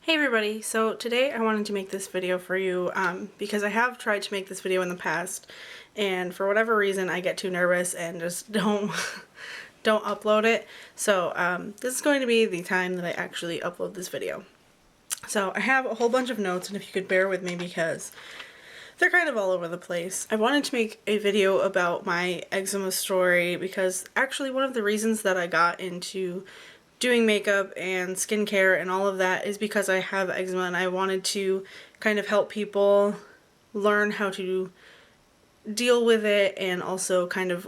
Hey everybody, so today I wanted to make this video for you because I have tried to make this video in the past and for whatever reason I get too nervous and just don't upload it. So this is going to be the time that I actually upload this video. So I have a whole bunch of notes, and if you could bear with me because they're kind of all over the place. I wanted to make a video about my eczema story because actually one of the reasons that I got into doing makeup and skincare and all of that is because I have eczema, and I wanted to kind of help people learn how to deal with it and also kind of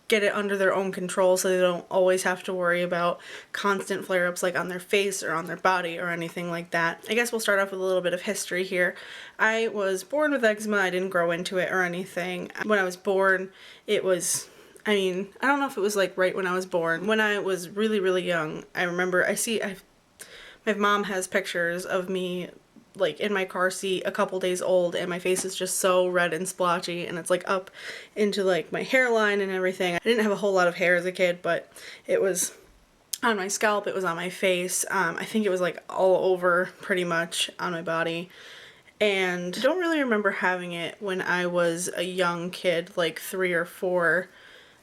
get it under their own control so they don't always have to worry about constant flare-ups like on their face or on their body or anything like that. I guess we'll start off with a little bit of history here. I was born with eczema. I didn't grow into it or anything. When I was born, it was, I don't know if it was like right when I was born. When I was really, really young, I remember my mom has pictures of me like in my car seat a couple days old, and my face is just so red and splotchy, and it's like up into like my hairline and everything. I didn't have a whole lot of hair as a kid, but it was on my scalp, it was on my face. I think it was like all over pretty much on my body. And I don't really remember having it when I was a young kid, like 3 or 4,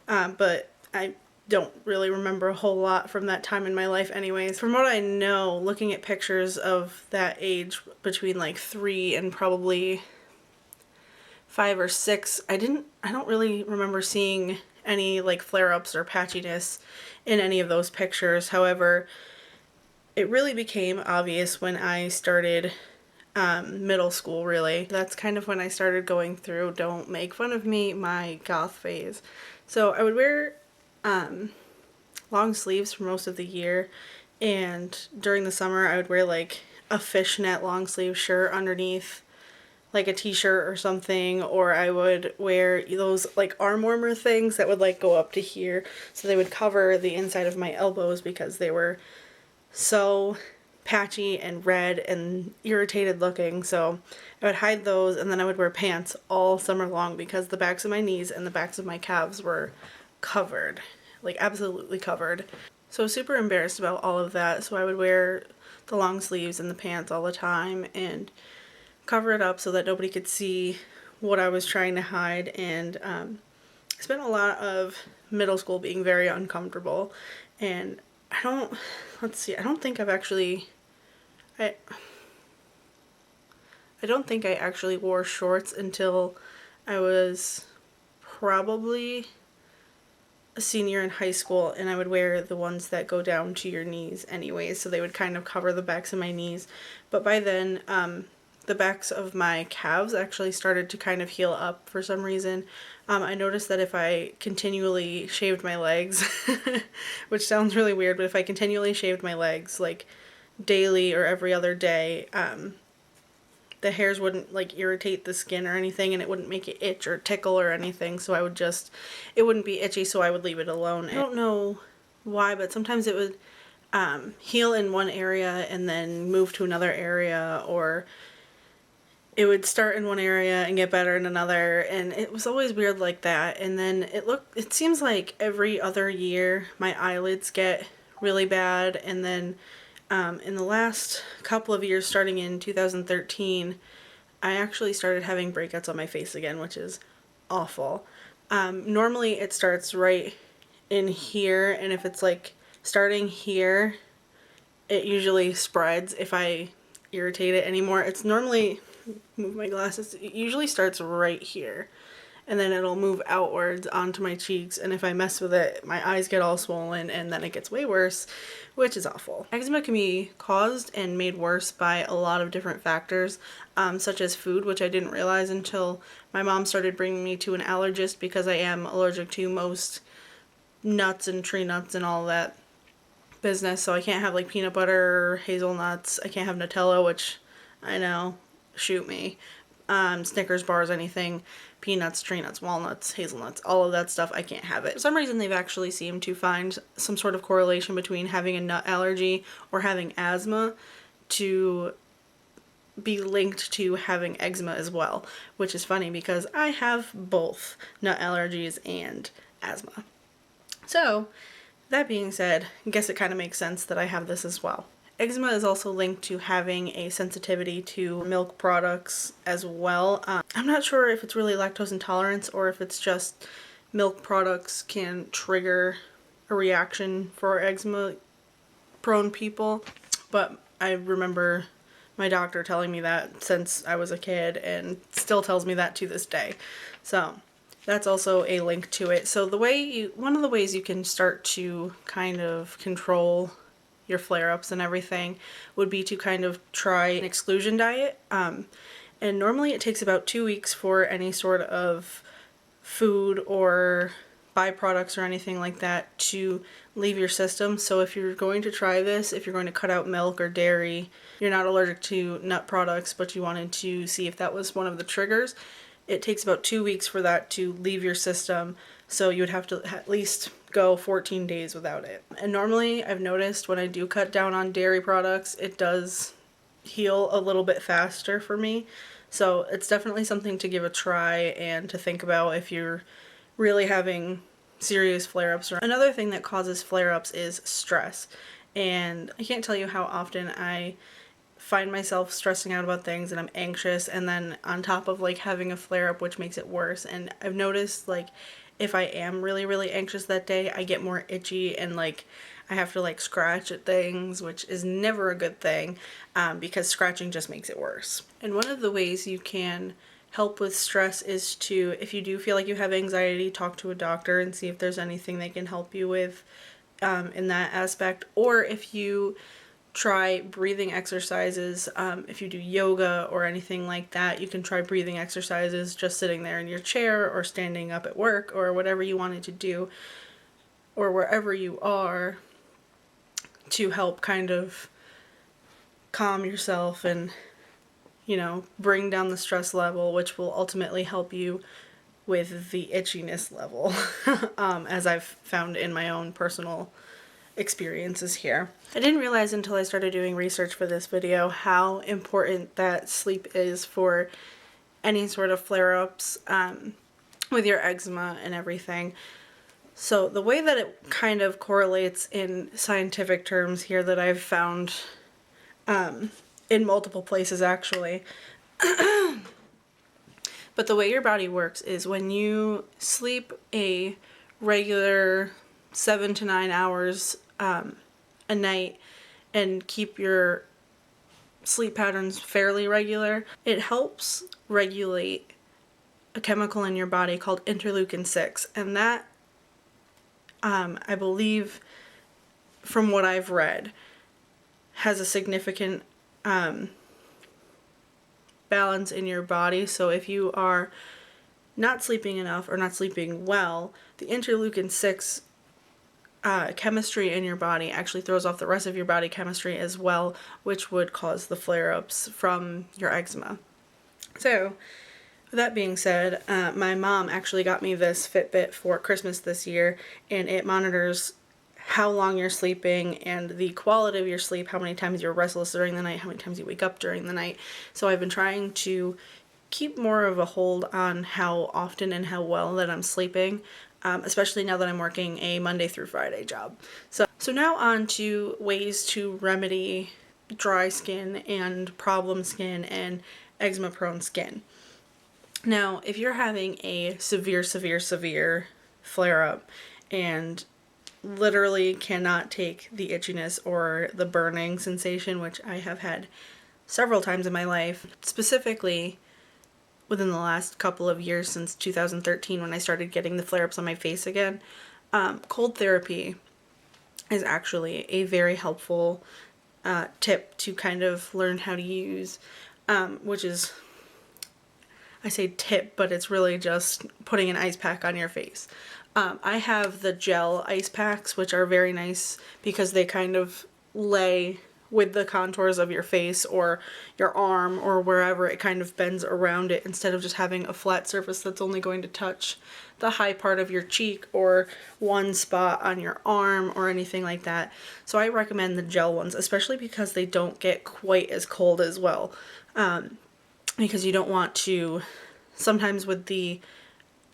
but I don't really remember a whole lot from that time in my life anyways. From what I know, looking at pictures of that age between like 3 and probably 5 or 6, I don't really remember seeing any like flare-ups or patchiness in any of those pictures. However, it really became obvious when I started middle school, really. That's kind of when I started going through, don't make fun of me, my goth phase. So I would wear long sleeves for most of the year, and during the summer I would wear like a fishnet long sleeve shirt underneath like a t-shirt or something, or I would wear those like arm warmer things that would like go up to here, so they would cover the inside of my elbows because they were so patchy and red and irritated looking. So I would hide those, and then I would wear pants all summer long because the backs of my knees and the backs of my calves were covered, like absolutely covered. So I was super embarrassed about all of that, so I would wear the long sleeves and the pants all the time and cover it up so that nobody could see what I was trying to hide. And I spent a lot of middle school being very uncomfortable, and I don't think I actually wore shorts until I was probably a senior in high school, and I would wear the ones that go down to your knees anyways, so they would kind of cover the backs of my knees. But by then, the backs of my calves actually started to kind of heal up for some reason. I noticed that if I continually shaved my legs, which sounds really weird, but if I continually shaved my legs like daily or every other day, the hairs wouldn't like irritate the skin or anything, and it wouldn't make it itch or tickle or anything, so it wouldn't be itchy, so I would leave it alone. I don't know why, but sometimes it would heal in one area and then move to another area, or it would start in one area and get better in another, and it was always weird like that. And then it seems like every other year my eyelids get really bad, and then in the last couple of years, starting in 2013, I actually started having breakouts on my face again, which is awful. Normally it starts right in here, and if it's like starting here, it usually spreads if I irritate it anymore. It's normally, move my glasses, it usually starts right here, and then it'll move outwards onto my cheeks, and if I mess with it, my eyes get all swollen, and then it gets way worse, which is awful. Eczema can be caused and made worse by a lot of different factors, such as food, which I didn't realize until my mom started bringing me to an allergist, because I am allergic to most nuts and tree nuts and all that business. So I can't have like peanut butter or hazelnuts. I can't have Nutella, which I know, shoot me. Snickers bars, anything, peanuts, tree nuts, walnuts, hazelnuts, all of that stuff, I can't have it. For some reason, they've actually seemed to find some sort of correlation between having a nut allergy or having asthma to be linked to having eczema as well, which is funny because I have both nut allergies and asthma. So, that being said, I guess it kind of makes sense that I have this as well. eczema is also linked to having a sensitivity to milk products as well. I'm not sure if it's really lactose intolerance or if it's just milk products can trigger a reaction for eczema prone people, but I remember my doctor telling me that since I was a kid, and still tells me that to this day. So that's also a link to it. So one of the ways you can start to kind of control your flare-ups and everything would be to kind of try an exclusion diet. And normally it takes about 2 weeks for any sort of food or byproducts or anything like that to leave your system. So if you're going to try this, if you're going to cut out milk or dairy, you're not allergic to nut products, but you wanted to see if that was one of the triggers, it takes about 2 weeks for that to leave your system. So you would have to at least go 14 days without it. And normally I've noticed when I do cut down on dairy products, it does heal a little bit faster for me. So it's definitely something to give a try and to think about if you're really having serious flare-ups. Another thing that causes flare-ups is stress. And I can't tell you how often I find myself stressing out about things and I'm anxious, and then on top of like having a flare-up, which makes it worse. And I've noticed like if I am really, really anxious that day, I get more itchy and like I have to like scratch at things, which is never a good thing because scratching just makes it worse. And one of the ways you can help with stress is to, if you do feel like you have anxiety, talk to a doctor and see if there's anything they can help you with in that aspect. Or if you try breathing exercises, if you do yoga or anything like that, you can try breathing exercises just sitting there in your chair or standing up at work or whatever you wanted to do or wherever you are to help kind of calm yourself and, you know, bring down the stress level, which will ultimately help you with the itchiness level, as I've found in my own personal experiences here. I didn't realize until I started doing research for this video how important that sleep is for any sort of flare-ups with your eczema and everything. So the way that it kind of correlates in scientific terms here that I've found in multiple places actually, but the way your body works is when you sleep a regular 7 to 9 hours a night and keep your sleep patterns fairly regular, it helps regulate a chemical in your body called interleukin 6, and that I believe from what I've read has a significant balance in your body. So if you are not sleeping enough or not sleeping well, the interleukin 6 chemistry in your body actually throws off the rest of your body chemistry as well, which would cause the flare-ups from your eczema. So with that being said, my mom actually got me this Fitbit for Christmas this year, and it monitors how long you're sleeping and the quality of your sleep, how many times you're restless during the night, how many times you wake up during the night. So I've been trying to keep more of a hold on how often and how well that I'm sleeping, especially now that I'm working a Monday through Friday job. So now on to ways to remedy dry skin and problem skin and eczema prone skin. Now, if you're having a severe flare-up and literally cannot take the itchiness or the burning sensation, which I have had several times in my life, specifically within the last couple of years since 2013 when I started getting the flare-ups on my face again, cold therapy is actually a very helpful tip to kind of learn how to use, which is, I say tip, but it's really just putting an ice pack on your face. I have the gel ice packs, which are very nice because they kind of lay with the contours of your face or your arm or wherever. It kind of bends around it instead of just having a flat surface that's only going to touch the high part of your cheek or one spot on your arm or anything like that. So I recommend the gel ones, especially because they don't get quite as cold as well. Because you don't want to, sometimes with the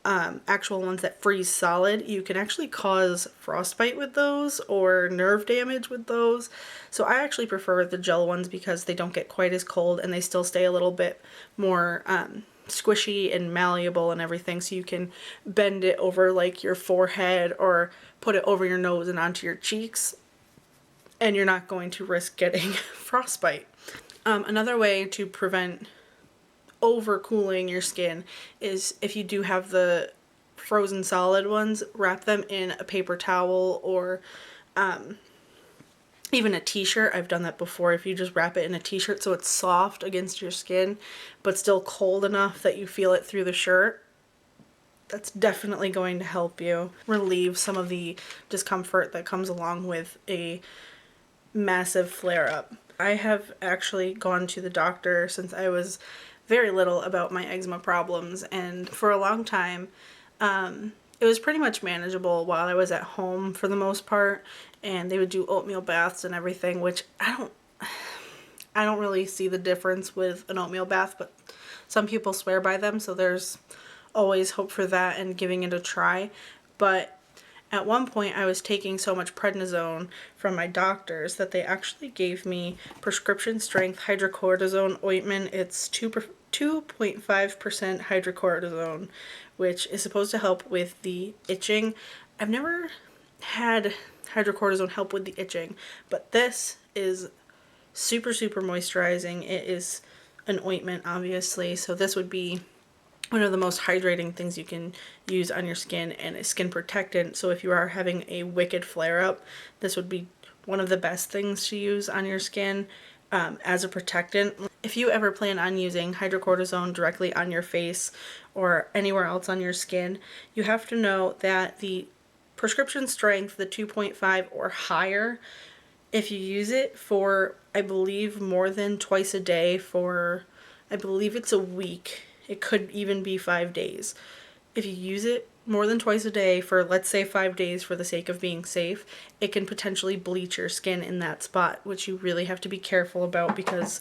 actual ones that freeze solid, you can actually cause frostbite with those or nerve damage with those. So I actually prefer the gel ones because they don't get quite as cold and they still stay a little bit more squishy and malleable and everything, so you can bend it over like your forehead or put it over your nose and onto your cheeks, and you're not going to risk getting frostbite. Another way to prevent overcooling your skin is, if you do have the frozen solid ones, wrap them in a paper towel or even a t-shirt. I've done that before. If you just wrap it in a t-shirt so it's soft against your skin but still cold enough that you feel it through the shirt, that's definitely going to help you relieve some of the discomfort that comes along with a massive flare-up. I have actually gone to the doctor since I was very little about my eczema problems, and for a long time it was pretty much manageable while I was at home for the most part, and they would do oatmeal baths and everything, which I don't really see the difference with an oatmeal bath, but some people swear by them, so there's always hope for that and giving it a try. But at one point I was taking so much prednisone from my doctors that they actually gave me prescription strength hydrocortisone ointment. It's 2.5% hydrocortisone, which is supposed to help with the itching. I've never had hydrocortisone help with the itching, but this is super moisturizing. It is an ointment, obviously, so this would be one of the most hydrating things you can use on your skin, and a skin protectant. So if you are having a wicked flare-up, this would be one of the best things to use on your skin as a protectant. If you ever plan on using hydrocortisone directly on your face or anywhere else on your skin, you have to know that the prescription strength, the 2.5 or higher, if you use it for, I believe, more than twice a day for, I believe it's a week, it could even be 5 days. If you use it more than twice a day for, let's say, 5 days for the sake of being safe, it can potentially bleach your skin in that spot, which you really have to be careful about because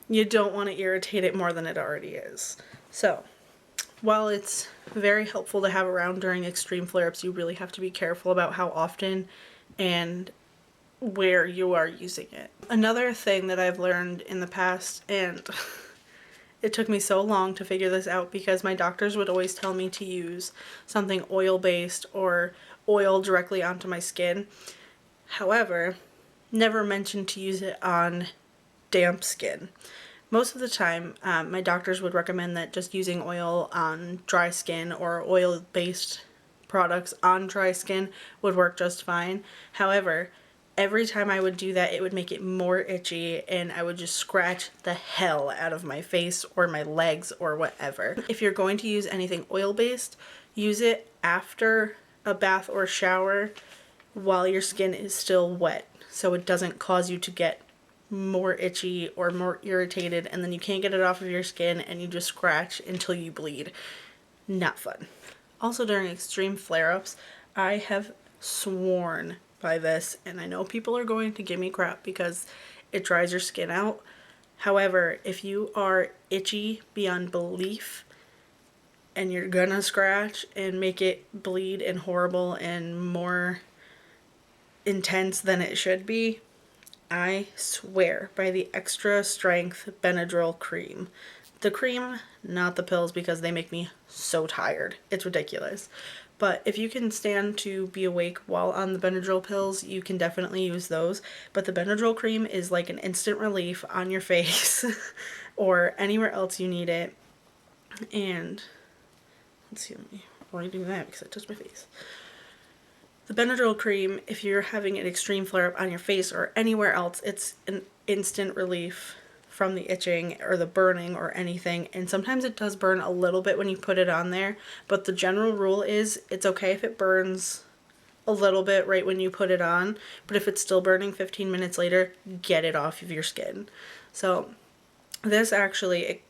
you don't want to irritate it more than it already is. So, while it's very helpful to have around during extreme flare-ups, you really have to be careful about how often and where you are using it. Another thing that I've learned in the past, and it took me so long to figure this out because my doctors would always tell me to use something oil-based or oil directly onto my skin. However, never mentioned to use it on damp skin. Most of the time, my doctors would recommend that just using oil on dry skin or oil-based products on dry skin would work just fine. However, every time I would do that, it would make it more itchy, and I would just scratch the hell out of my face or my legs or whatever. If you're going to use anything oil-based, use it after a bath or shower while your skin is still wet, so it doesn't cause you to get more itchy or more irritated, and then you can't get it off of your skin and you just scratch until you bleed. Not fun. Also, during extreme flare-ups, I have sworn by this, and I know people are going to give me crap because it dries your skin out. However, if you are itchy beyond belief and you're gonna scratch and make it bleed and horrible and more intense than it should be, I swear by the extra strength Benadryl cream. The cream, not the pills, because they make me so tired. It's ridiculous. But if you can stand to be awake while on the Benadryl pills, you can definitely use those. But the Benadryl cream is like an instant relief on your face or anywhere else you need it. And let's see, let me redo that because I touched my face. The Benadryl cream, if you're having an extreme flare-up on your face or anywhere else, it's an instant relief from the itching or the burning or anything. And sometimes it does burn a little bit when you put it on there, but the general rule is it's okay if it burns a little bit right when you put it on, but if it's still burning 15 minutes later, get it off of your skin. So this actually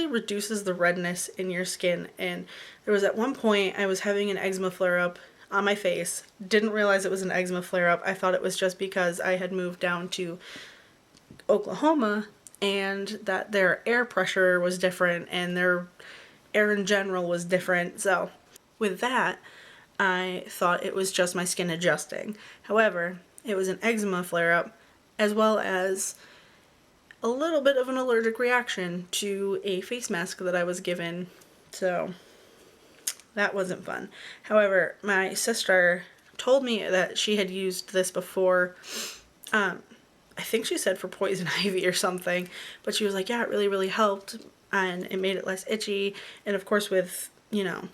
reduces the redness in your skin. And there was at one point I was having an eczema flare-up on my face. Didn't realize it was an eczema flare-up. I thought it was just because I had moved down to Oklahoma and that their air pressure was different and their air in general was different. So with that, I thought it was just my skin adjusting. However, it was an eczema flare-up as well as a little bit of an allergic reaction to a face mask that I was given. So that wasn't fun. However, my sister told me that she had used this before. I think she said for poison ivy or something, but she was like, yeah, it really, really helped, and it made it less itchy. And of course with, you know,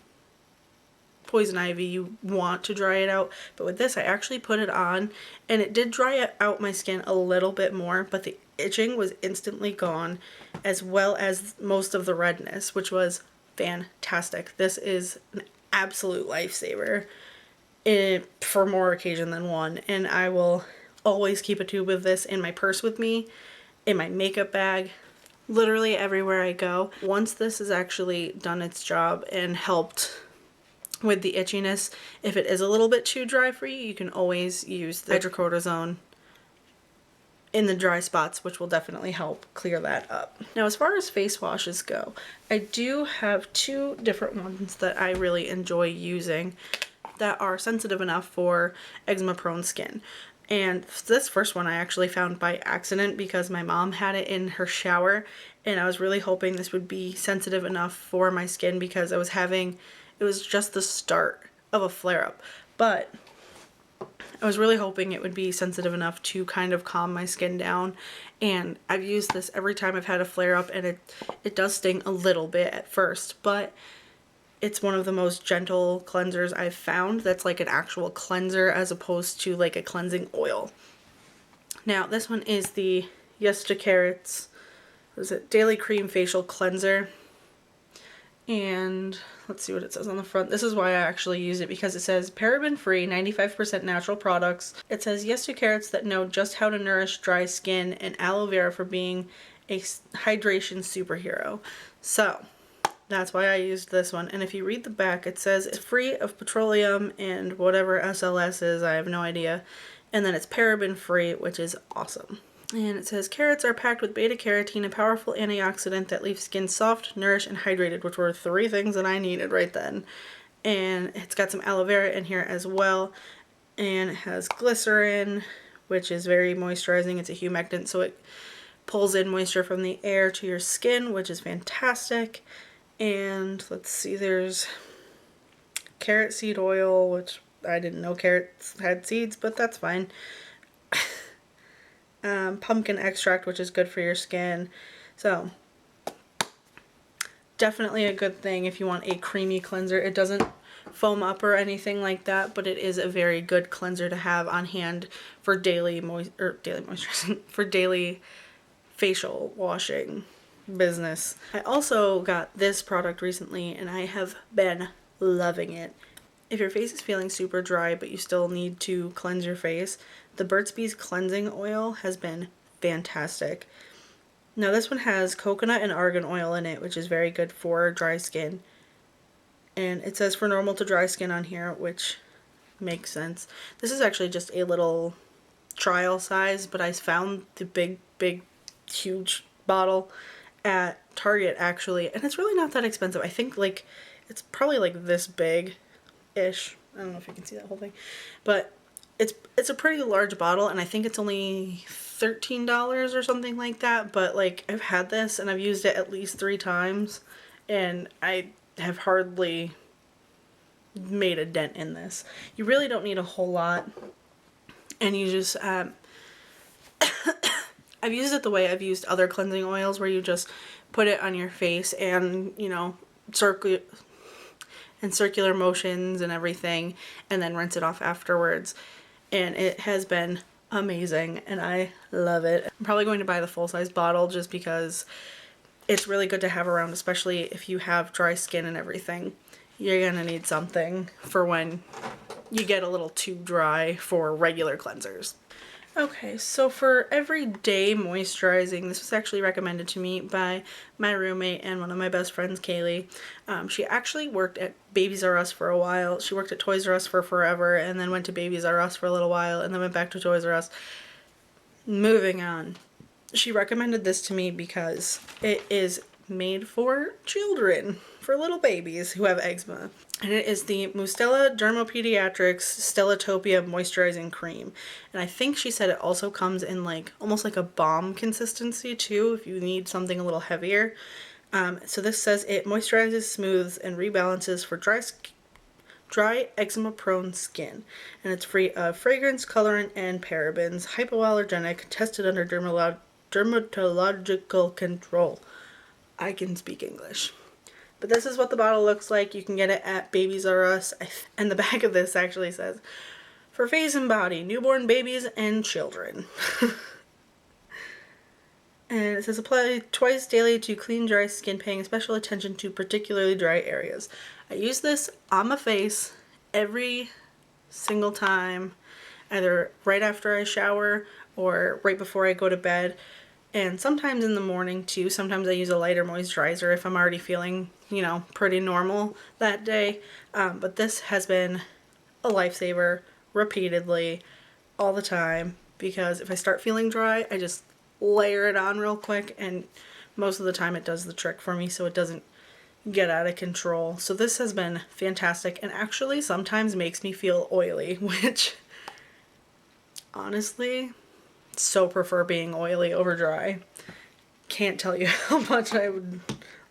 poison ivy, you want to dry it out, but with this I actually put it on and it did dry out my skin a little bit more, but the itching was instantly gone, as well as most of the redness, which was fantastic. This is an absolute lifesaver for more occasion than one, and I will always keep a tube of this in my purse with me, in my makeup bag, literally everywhere I go. Once this has actually done its job and helped with the itchiness, if it is a little bit too dry for you, you can always use the hydrocortisone in the dry spots, which will definitely help clear that up. Now, as far as face washes go, I do have two different ones that I really enjoy using that are sensitive enough for eczema prone skin. And this first one I actually found by accident because my mom had it in her shower, and I was really hoping this would be sensitive enough for my skin because it was just the start of a flare-up, but I was really hoping it would be sensitive enough to kind of calm my skin down. And I've used this every time I've had a flare-up, and it does sting a little bit at first, but it's one of the most gentle cleansers I've found that's like an actual cleanser as opposed to like a cleansing oil. Now, this one is the Yes to Carrots, what is it, Daily Cream Facial Cleanser. And let's see what it says on the front. This is why I actually use it, because it says paraben-free, 95% natural products. It says yes to carrots that know just how to nourish dry skin, and aloe vera for being a hydration superhero. So that's why I used this one. And if you read the back, it says it's free of petroleum and whatever SLS is, I have no idea. And then it's paraben-free, which is awesome. And it says carrots are packed with beta carotene, a powerful antioxidant that leaves skin soft, nourished, and hydrated, which were three things that I needed right then. And it's got some aloe vera in here as well. And it has glycerin, which is very moisturizing. It's a humectant, so it pulls in moisture from the air to your skin, which is fantastic. And let's see, there's carrot seed oil, which I didn't know carrots had seeds, but that's fine. Pumpkin extract, which is good for your skin. So definitely a good thing if you want a creamy cleanser. It doesn't foam up or anything like that, but it is a very good cleanser to have on hand for daily moisturizing, for daily facial washing business. I also got this product recently and I have been loving it. If your face is feeling super dry but you still need to cleanse your face, the Burt's Bees cleansing oil has been fantastic. Now this one has coconut and argan oil in it, which is very good for dry skin. And it says for normal to dry skin on here, which makes sense. This is actually just a little trial size, but I found the big, huge bottle at Target actually, and it's really not that expensive. I think like it's probably like this big-ish. I don't know if you can see that whole thing, but it's a pretty large bottle, and I think it's only $13 or something like that. But like I've had this and I've used it at least 3 times, and I have hardly made a dent in this. You really don't need a whole lot, and you just I've used it the way I've used other cleansing oils, where you just put it on your face and, you know, circular motions and everything, and then rinse it off afterwards. And it has been amazing, and I love it. I'm probably going to buy the full-size bottle just because it's really good to have around, especially if you have dry skin and everything. You're gonna need something for when you get a little too dry for regular cleansers. Okay, so for everyday moisturizing, this was actually recommended to me by my roommate and one of my best friends, Kaylee. She actually worked at Babies R Us for a while. She worked at Toys R Us for forever, and then went to Babies R Us for a little while, and then went back to Toys R Us. Moving on. She recommended this to me because it is made for children, for little babies who have eczema. And it is the Mustela Dermopediatrics Stellatopia Moisturizing Cream. And I think she said it also comes in like almost like a balm consistency too, if you need something a little heavier. So this says it moisturizes, smooths, and rebalances for dry eczema-prone skin. And it's free of fragrance, colorant, and parabens. Hypoallergenic, tested under dermatological control. I can speak English. But this is what the bottle looks like. You can get it at Babies R Us. And the back of this actually says, for face and body, newborn babies and children. And it says apply twice daily to clean, dry skin, paying special attention to particularly dry areas. I use this on my face every single time, either right after I shower or right before I go to bed. And sometimes in the morning too. Sometimes I use a lighter moisturizer if I'm already feeling, you know, pretty normal that day. But this has been a lifesaver repeatedly all the time, because if I start feeling dry, I just layer it on real quick, and most of the time it does the trick for me so it doesn't get out of control. So this has been fantastic, and actually sometimes makes me feel oily, which honestly, so prefer being oily over dry. Can't tell you how much I would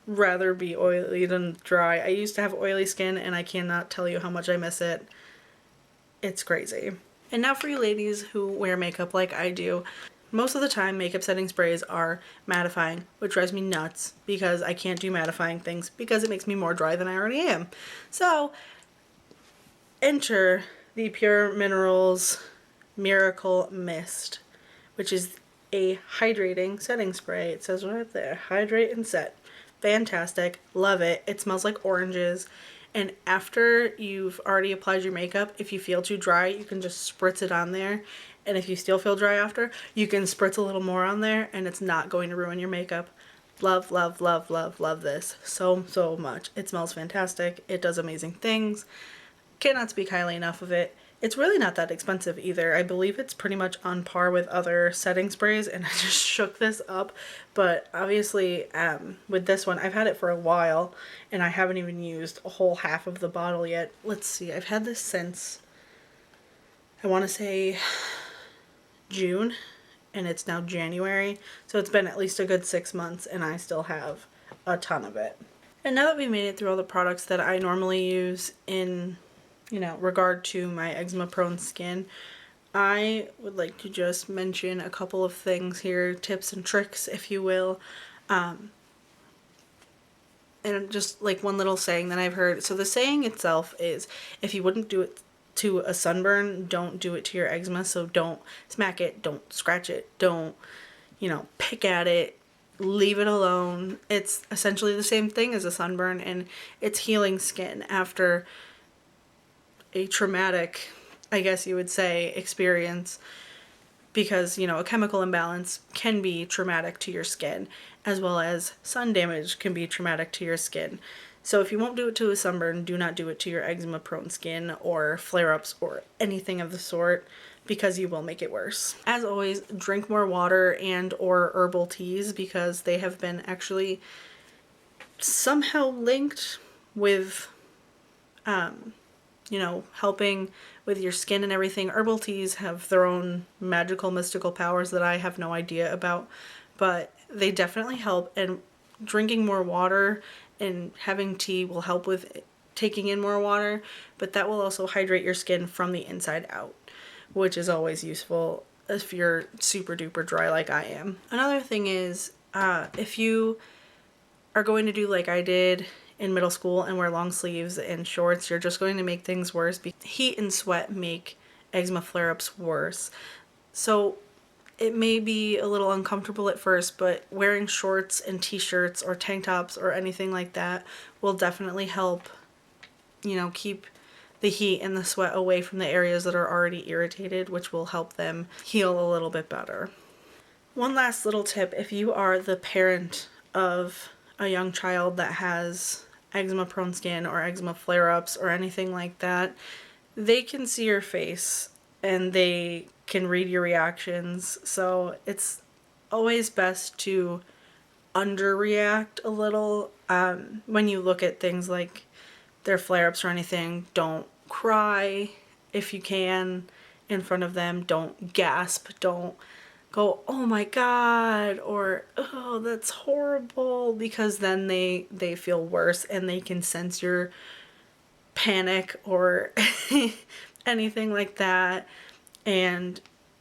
rather be oily than dry. I used to have oily skin and I cannot tell you how much I miss it. It's crazy. And now for you ladies who wear makeup like I do, most of the time makeup setting sprays are mattifying, which drives me nuts because I can't do mattifying things because it makes me more dry than I already am. So enter the Pure Minerals Miracle Mist, which is a hydrating setting spray. It says right there, hydrate and set. Fantastic. Love it. It smells like oranges. And after you've already applied your makeup, if you feel too dry, you can just spritz it on there. And if you still feel dry after, you can spritz a little more on there and it's not going to ruin your makeup. Love, love, love, love, love this so, so much. It smells fantastic. It does amazing things. Cannot speak highly enough of it. It's really not that expensive either. I believe it's pretty much on par with other setting sprays, and I just shook this up. But obviously, with this one, I've had it for a while, and I haven't even used a whole half of the bottle yet. Let's see, I've had this since, I want to say, June, and it's now January. So it's been at least a good 6 months, and I still have a ton of it. And now that we've made it through all the products that I normally use in, you know, regard to my eczema prone skin, I would like to just mention a couple of things here, tips and tricks, if you will. And just like one little saying that I've heard. So the saying itself is, if you wouldn't do it to a sunburn, don't do it to your eczema. So don't smack it, don't scratch it, don't, you know, pick at it, leave it alone. It's essentially the same thing as a sunburn, and it's healing skin after a traumatic, I guess you would say, experience, because, you know, a chemical imbalance can be traumatic to your skin, as well as sun damage can be traumatic to your skin. So if you won't do it to a sunburn, do not do it to your eczema prone skin or flare-ups or anything of the sort, because you will make it worse. As always, drink more water and or herbal teas, because they have been actually somehow linked with you know, helping with your skin and everything. Herbal teas have their own magical, mystical powers that I have no idea about, but they definitely help, and drinking more water and having tea will help with taking in more water, but that will also hydrate your skin from the inside out, which is always useful if you're super duper dry like I am. Another thing is, if you are going to do like I did in middle school and wear long sleeves and shorts, you're just going to make things worse, because heat and sweat make eczema flare-ups worse. So it may be a little uncomfortable at first, but wearing shorts and t-shirts or tank tops or anything like that will definitely help, you know, keep the heat and the sweat away from the areas that are already irritated, which will help them heal a little bit better. One last little tip: if you are the parent of a young child that has eczema prone skin or eczema flare-ups or anything like that, they can see your face and they can read your reactions. So it's always best to underreact a little. When you look at things like their flare-ups or anything, don't cry if you can in front of them. Don't gasp. Don't go, oh my god, or oh, that's horrible, because then they feel worse and they can sense your panic or anything like that. And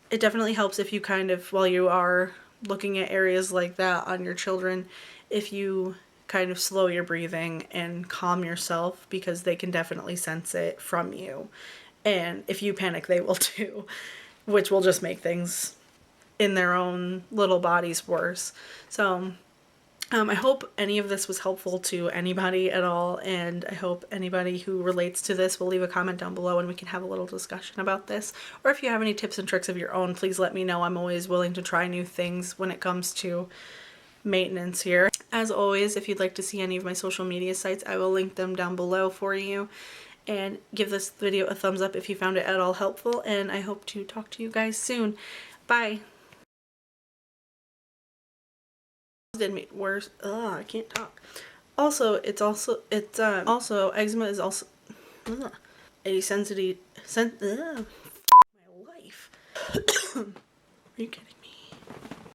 it definitely helps if you kind of, while you are looking at areas like that on your children, if you kind of slow your breathing and calm yourself, because they can definitely sense it from you. And if you panic, they will too, which will just make things in their own little bodies worse. So I hope any of this was helpful to anybody at all, and I hope anybody who relates to this will leave a comment down below and we can have a little discussion about this. Or if you have any tips and tricks of your own, please let me know. I'm always willing to try new things when it comes to maintenance here. As always, if you'd like to see any of my social media sites, I will link them down below for you. And give this video a thumbs up if you found it at all helpful, and I hope to talk to you guys soon. Bye! Did me worse. Ugh, I can't talk. Also, eczema is also a sensitive my life. Are you kidding?